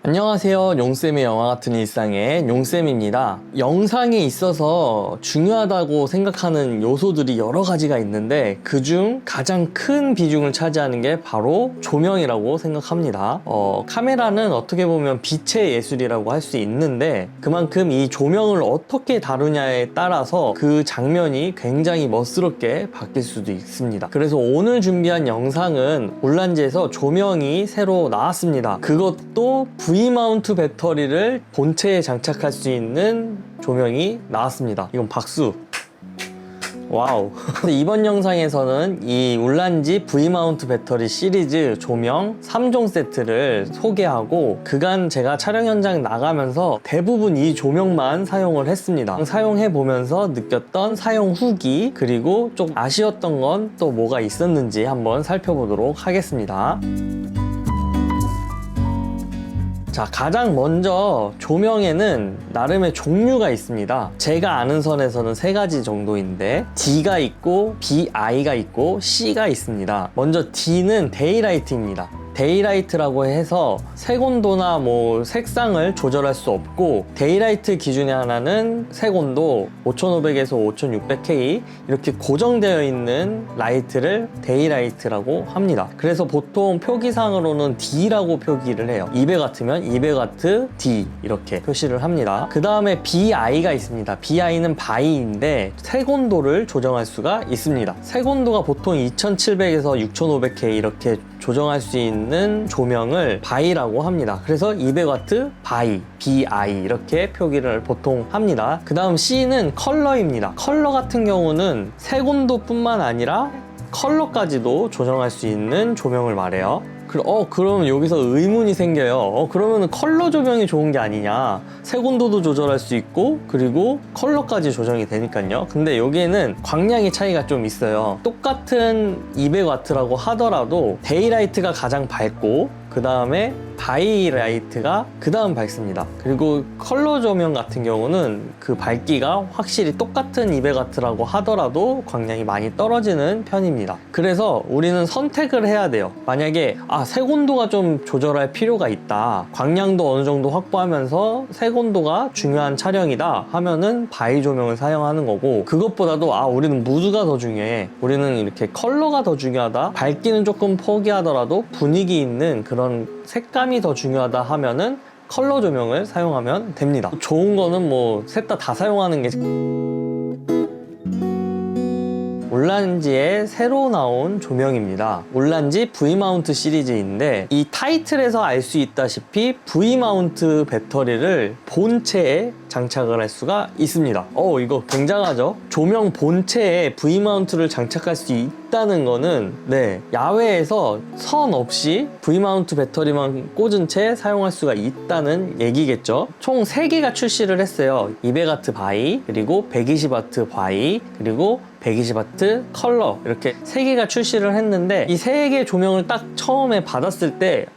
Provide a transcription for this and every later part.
안녕하세요. 용쌤의 영화 같은 일상의 용쌤입니다. 영상에 있어서 중요하다고 생각하는 요소들이 여러 가지가 있는데 그중 가장 큰 비중을 차지하는 게 바로 조명이라고 생각합니다. 카메라는 어떻게 보면 빛의 예술이라고 할 수 있는데 그만큼 이 조명을 어떻게 다루냐에 따라서 그 장면이 굉장히 멋스럽게 바뀔 수도 있습니다. 그래서 오늘 준비한 영상은 울란지에서 조명이 새로 나왔습니다. 그것도 V마운트 배터리를 본체에 장착할 수 있는 조명이 나왔습니다. 이건 박수. 와우. 이번 영상에서는 이 울란지 V마운트 배터리 시리즈 조명 3종 세트를 소개하고 그간 제가 촬영 현장 나가면서 대부분 이 조명만 사용을 했습니다. 사용해보면서 느꼈던 사용 후기 그리고 좀 아쉬웠던 건 또 뭐가 있었는지 한번 살펴보도록 하겠습니다. 자, 가장 먼저 조명에는 나름의 종류가 있습니다. 제가 아는 선에서는 3가지 정도인데 D가 있고 BI가 있고 C가 있습니다. 먼저 D는 데이라이트입니다. 데이라이트라고 해서 색온도나 색상을 조절할 수 없고 데이라이트 기준의 하나는 색온도 5500에서 5600K 이렇게 고정되어 있는 라이트를 데이라이트라고 합니다. 그래서 보통 표기상으로는 D라고 표기를 해요. 200W면 200W D 이렇게 표시를 합니다. 그 다음에 BI가 있습니다. BI는 바이인데 색온도를 조정할 수가 있습니다. 색온도가 보통 2700에서 6500K 이렇게 조정할 수 있는 조명을 바이라고 합니다. 그래서 200W 바이, BI 이렇게 표기를 보통 합니다. 그 다음 C는 컬러입니다. 컬러 같은 경우는 색온도뿐만 아니라 컬러까지도 조정할 수 있는 조명을 말해요. 그러면 여기서 의문이 생겨요. 그러면 컬러 조명이 좋은 게 아니냐. 색온도도 조절할 수 있고 그리고 컬러까지 조정이 되니까요. 근데 여기에는 광량의 차이가 좀 있어요. 똑같은 200W라고 하더라도 데이라이트가 가장 밝고 그 다음에 바이라이트가 그 다음 밝습니다. 그리고 컬러 조명 같은 경우는 그 밝기가 확실히 똑같은 200W라고 하더라도 광량이 많이 떨어지는 편입니다. 그래서 우리는 선택을 해야 돼요. 만약에 색온도가 좀 조절할 필요가 있다, 광량도 어느 정도 확보하면서 색온도가 중요한 촬영이다 하면은 바이 조명을 사용하는 거고, 그것보다도 우리는 무드가 더 중요해, 우리는 이렇게 컬러가 더 중요하다, 밝기는 조금 포기하더라도 분위기 있는 그런 색감이 더 중요하다 하면은 컬러 조명을 사용하면 됩니다. 좋은 거는 셋 다 사용하는 게 울란지의 새로 나온 조명입니다. 울란지 V마운트 시리즈인데 이 타이틀에서 알 수 있다시피 V마운트 배터리를 본체에 장착을 할 수가 있습니다. 이거 굉장하죠? 조명 본체에 V마운트를 장착할 수 있다는 거는 야외에서 선 없이 V마운트 배터리만 꽂은 채 사용할 수가 있다는 얘기겠죠. 총 3개가 출시를 했어요. 200W 바이, 그리고 120W 바이, 그리고 120W 컬러, 이렇게 3개가 출시를 했는데 이 3개 조명을 딱 처음에 받았을 때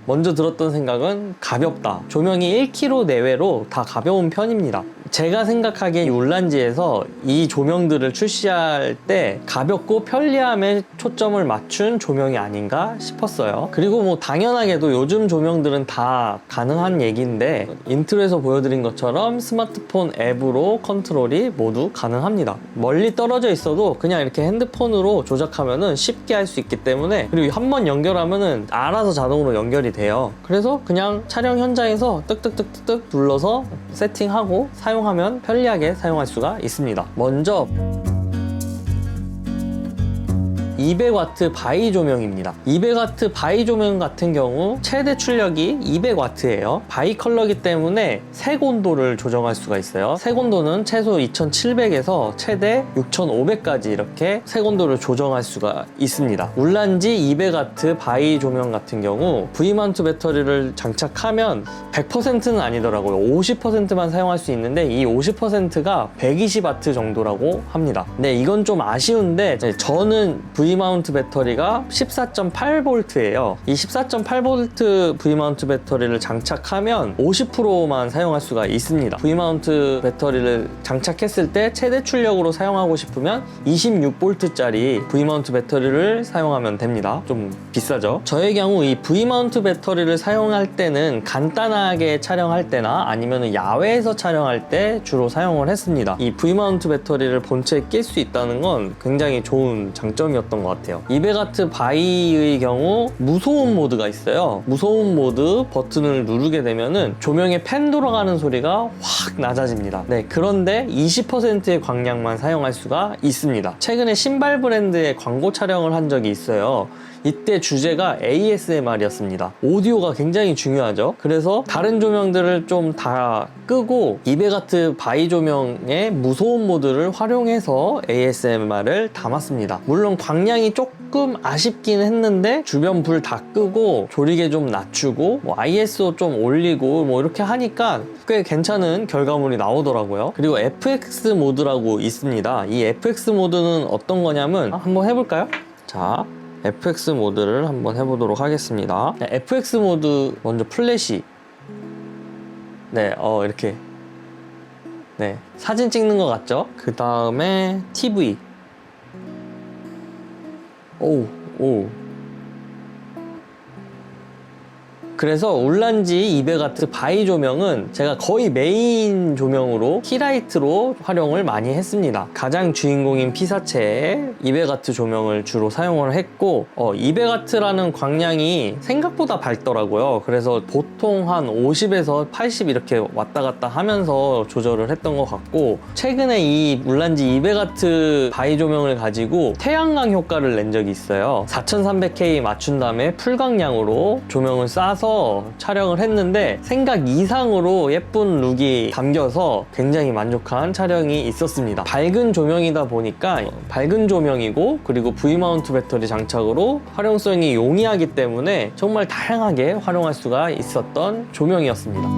먼저 들었던 생각은 가볍다. 조명이 1kg 내외로 다 가벼운 편입니다. 제가 생각하기에 울란지에서 이 조명들을 출시할 때 가볍고 편리함에 초점을 맞춘 조명이 아닌가 싶었어요. 그리고 당연하게도 요즘 조명들은 다 가능한 얘기인데 인트로에서 보여드린 것처럼 스마트폰 앱으로 컨트롤이 모두 가능합니다. 멀리 떨어져 있어도 그냥 이렇게 핸드폰으로 조작하면은 쉽게 할 수 있기 때문에, 그리고 한번 연결하면은 알아서 자동으로 연결이 돼요. 그래서 그냥 촬영 현장에서 뜩뜩뜩뜩 눌러서 세팅하고 사용하면 편리하게 사용할 수가 있습니다. 먼저 200W 바이 조명입니다. 200W 바이 조명 같은 경우 최대 출력이 200W예요. 바이 컬러이기 때문에 색온도를 조정할 수가 있어요. 색온도는 최소 2700에서 최대 6500까지 이렇게 색온도를 조정할 수가 있습니다. 울란지 200W 바이 조명 같은 경우 V마운트 배터리를 장착하면 100%는 아니더라고요. 50%만 사용할 수 있는데 이 50%가 120W 정도라고 합니다. 이건 좀 아쉬운데 저는 V V마운트 배터리가 14.8V예요. 이 14.8V V마운트 배터리를 장착하면 50%만 사용할 수가 있습니다. V마운트 배터리를 장착했을 때 최대 출력으로 사용하고 싶으면 26V짜리 V마운트 배터리를 사용하면 됩니다. 좀 비싸죠? 저의 경우 이 V마운트 배터리를 사용할 때는 간단하게 촬영할 때나 아니면 야외에서 촬영할 때 주로 사용을 했습니다. 이 V마운트 배터리를 본체에 낄 수 있다는 건 굉장히 좋은 장점이었던 것 같아요. 200W 바이의 경우 무소음 모드가 있어요. 무소음 모드 버튼을 누르게 되면은 조명에 팬 돌아가는 소리가 확 낮아집니다. 네, 그런데 20%의 광량만 사용할 수가 있습니다. 최근에 신발 브랜드의 광고 촬영을 한 적이 있어요. 이때 주제가 ASMR이었습니다. 오디오가 굉장히 중요하죠. 그래서 다른 조명들을 좀 다 끄고 200W 바이 조명의 무소음 모드를 활용해서 ASMR을 담았습니다. 물론 광량이 조금 아쉽긴 했는데 주변 불 다 끄고 조리개 좀 낮추고 ISO 좀 올리고 이렇게 하니까 꽤 괜찮은 결과물이 나오더라고요. 그리고 FX 모드라고 있습니다. 이 FX 모드는 어떤 거냐면 한번 해볼까요? 자, FX 모드를 한번 해보도록 하겠습니다. FX 모드 먼저 플래시. 네, 이렇게. 네, 사진 찍는 것 같죠? 그 다음에 TV. 오. 그래서 울란지 200W 바이 조명은 제가 거의 메인 조명으로 키라이트로 활용을 많이 했습니다. 가장 주인공인 피사체에 200W 조명을 주로 사용을 했고 200W라는 광량이 생각보다 밝더라고요. 그래서 보통 한 50에서 80 이렇게 왔다 갔다 하면서 조절을 했던 것 같고, 최근에 이 울란지 200W 바이 조명을 가지고 태양광 효과를 낸 적이 있어요. 4300K 맞춘 다음에 풀광량으로 조명을 쏴서 촬영을 했는데 생각 이상으로 예쁜 룩이 담겨서 굉장히 만족한 촬영이 있었습니다. 밝은 조명이다 보니까 밝은 조명이고, 그리고 V마운트 배터리 장착으로 활용성이 용이하기 때문에 정말 다양하게 활용할 수가 있었던 조명이었습니다.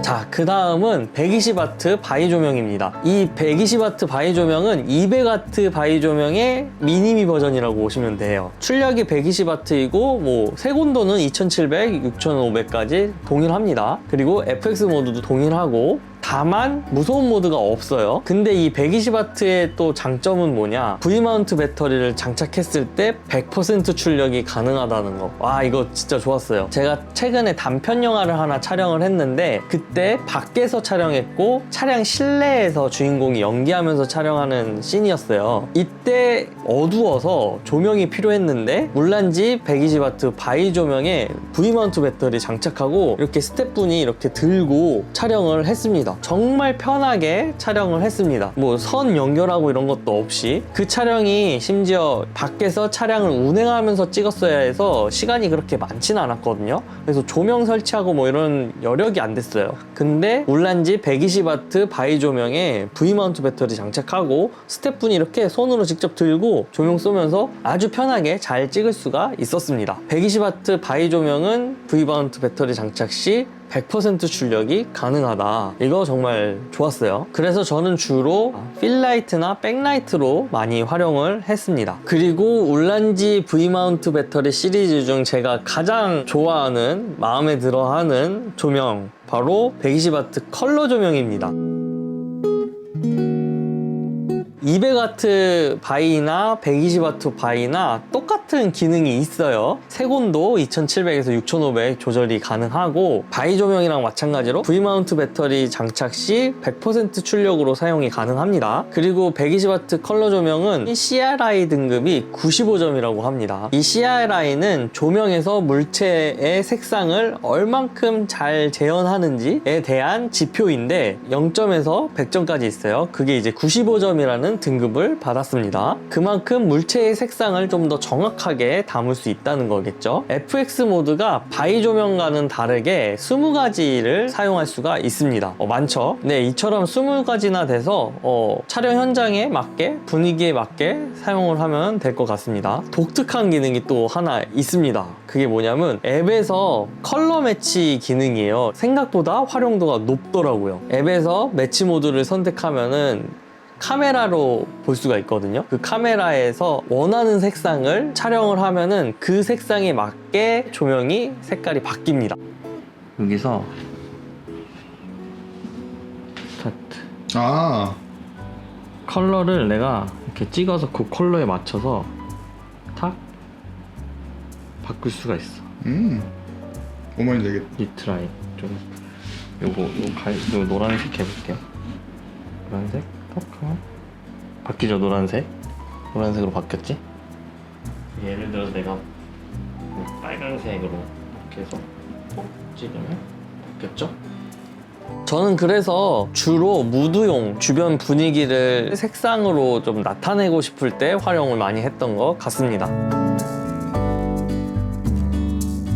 자, 그 다음은 120W 바이 조명입니다. 이 120W 바이 조명은 200W 바이 조명의 미니미 버전이라고 보시면 돼요. 출력이 120W이고 색온도는 2700, 6500까지 동일합니다. 그리고 FX 모드도 동일하고, 다만 무소음 모드가 없어요. 근데 이 120W의 또 장점은 뭐냐, V마운트 배터리를 장착했을 때 100% 출력이 가능하다는 거. 와, 이거 진짜 좋았어요. 제가 최근에 단편 영화를 하나 촬영을 했는데 그때 밖에서 촬영했고 차량 실내에서 주인공이 연기하면서 촬영하는 씬이었어요. 이때 어두워서 조명이 필요했는데 울란지 120W 바이 조명에 V마운트 배터리 장착하고 이렇게 스태프분이 이렇게 들고 촬영을 했습니다. 정말 편하게 촬영을 했습니다. 선 연결하고 이런 것도 없이. 그 촬영이 심지어 밖에서 차량을 운행하면서 찍었어야 해서 시간이 그렇게 많지는 않았거든요. 그래서 조명 설치하고 이런 여력이 안 됐어요. 근데 울란지 120W 바이 조명에 V마운트 배터리 장착하고 스태프분이 이렇게 손으로 직접 들고 조명 쏘면서 아주 편하게 잘 찍을 수가 있었습니다. 120W 바이 조명은 V마운트 배터리 장착 시 100% 출력이 가능하다. 이거 정말 좋았어요. 그래서 저는 주로 필라이트나 백라이트로 많이 활용을 했습니다. 그리고 울란지 V마운트 배터리 시리즈 중 제가 가장 좋아하는, 마음에 들어하는 조명, 바로 120W 컬러 조명입니다. 200W 바이나 120W 바이나 똑같은 기능이 있어요. 색온도 2700에서 6500 조절이 가능하고, 바이 조명이랑 마찬가지로 V마운트 배터리 장착 시 100% 출력으로 사용이 가능합니다. 그리고 120W 컬러 조명은 CRI 등급이 95점이라고 합니다. 이 CRI는 조명에서 물체의 색상을 얼만큼 잘 재현하는지에 대한 지표인데 0점에서 100점까지 있어요. 그게 이제 95점이라는 등급을 받았습니다. 그만큼 물체의 색상을 좀 더 정확하게 담을 수 있다는 거겠죠. FX 모드가 바이 조명과는 다르게 20가지를 사용할 수가 있습니다. 많죠? 네, 이처럼 20가지나 돼서 촬영 현장에 맞게, 분위기에 맞게 사용을 하면 될 것 같습니다. 독특한 기능이 또 하나 있습니다. 그게 뭐냐면 앱에서 컬러 매치 기능이에요. 생각보다 활용도가 높더라고요. 앱에서 매치 모드를 선택하면은 카메라로 볼 수가 있거든요. 그 카메라에서 원하는 색상을 촬영을 하면은 그 색상에 맞게 조명이 색깔이 바뀝니다. 여기서 스타트. 아, 컬러를 내가 이렇게 찍어서 그 컬러에 맞춰서 탁 바꿀 수가 있어. 어머니 되겠다. 니트라인 좀 요거 노란색 해볼게요. 노란색 톡 하면 바뀌죠. 노란색으로 바뀌었지. 예를 들어서 내가 빨간색으로 이렇게 해서 톡 찍으면 바뀌었죠. 저는 그래서 주로 무드용 주변 분위기를 색상으로 좀 나타내고 싶을 때 활용을 많이 했던 것 같습니다.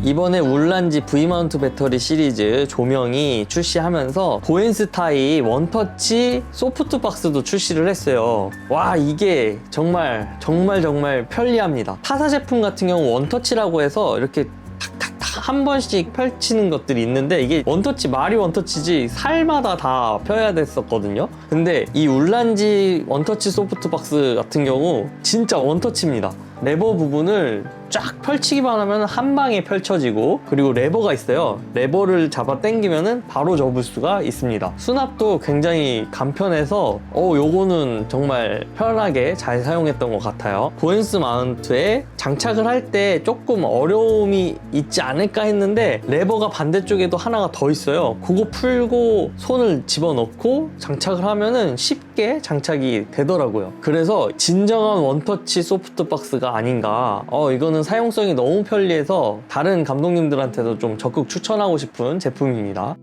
이번에 울란지 V마운트 배터리 시리즈 조명이 출시하면서 보엔스타이 원터치 소프트박스도 출시를 했어요. 와, 이게 정말 편리합니다. 타사 제품 같은 경우 원터치라고 해서 이렇게 한 번씩 펼치는 것들이 있는데 이게 원터치, 말이 원터치지 살마다 다 펴야 됐었거든요. 근데 이 울란지 원터치 소프트박스 같은 경우 진짜 원터치입니다. 레버 부분을 쫙 펼치기만 하면 한 방에 펼쳐지고, 그리고 레버가 있어요. 레버를 잡아 당기면은 바로 접을 수가 있습니다. 수납도 굉장히 간편해서 요거는 정말 편하게 잘 사용했던 것 같아요. 보엔스 마운트에 장착을 할 때 조금 어려움이 있지 않을까 했는데 레버가 반대쪽에도 하나가 더 있어요. 그거 풀고 손을 집어넣고 장착을 하면은 쉽게 장착이 되더라고요. 그래서 진정한 원터치 소프트박스가 아닌가. 이거는 사용성이 너무 편리해서 다른 감독님들한테도 좀 적극 추천하고 싶은 제품입니다.